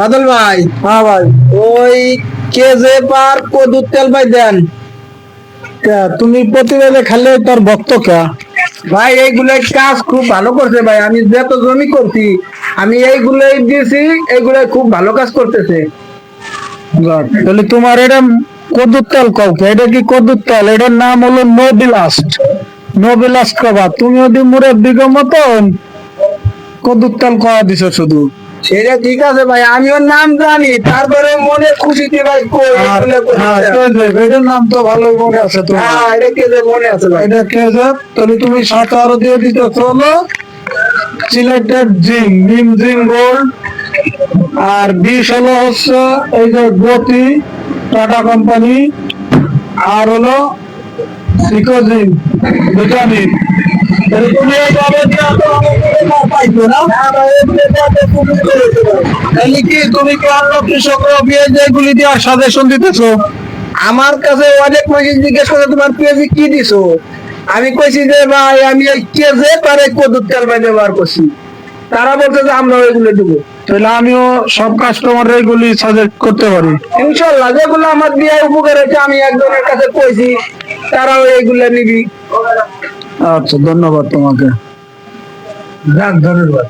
বাদল ভাই, হ্যাঁ ভাই। ওই কেজে পার কদুর তেল ভাই দেন। তুমি প্রতিবেদে খালে তার ভক্ত কে? ভাই এইগুলোর কাজ খুব ভালো করছে ভাই, আমি যত জমি করছি আমি এইগুলোই দিয়েছি, এইগুলাই খুব ভালো কাজ করতেছে। তাহলে তোমার এটা কদুর তেল কাউকে, এটা কি কদুর তেল? এটার নাম হলো নোবিলাস্ট। নোবিলাস্ট কবা তুমি যদি মুরব্বীর মতন কদুর তেল কয়া দিছো শুধু। সেটা ঠিক আছে ভাই, আমি ওর নাম জানি, তারপরে মনে খুশিতে ভাই কই এগুলো করতেছে। এটার নাম তো ভালো মনে আছে তোমার। হ্যাঁ, এটা কেজে মনে আছে ভাই। এটা কেজে, তাহলে তুমি সাথে আরো দিয়ে দিতে চলো সিলেক্টেড জিঙ্ক, নিম জিঙ্ক গোল্ড। আর বিষ হলো হচ্ছে এই যে গতি, টাটা কোম্পানি। আর হলো সিকোজিন ভিটামিন। তাহলে তুমি এইভাবে দিয়ে তো আমাকে পাইছো না? তাহলে কি তুমি কি অন্য কৃষকরা বিয়ে যেগুলি দেওয়ার সাজেশন দিতেছো? আমার কাছে অনেক মাসে জিজ্ঞেস করে তোমার পেঁয়াজি কি দিছো, আমি কইছি যে ভাই আমি এই কেজে পারে কদুর তেল ভাই ব্যবহার করছি, তারা বলছে যে আমরা ওইগুলো দেবো। তাহলে আমিও সব কাস্টমার এগুলি সাজেস্ট করতে পারি। ইনশাল্লাহ যেগুলো আমার দিয়ে উপকার হয়েছে আমি একজনের কাছে কইছি, তারাও এইগুলো নিবি। আচ্ছা, ধন্যবাদ তোমাকে। যাক, ধন্যবাদ।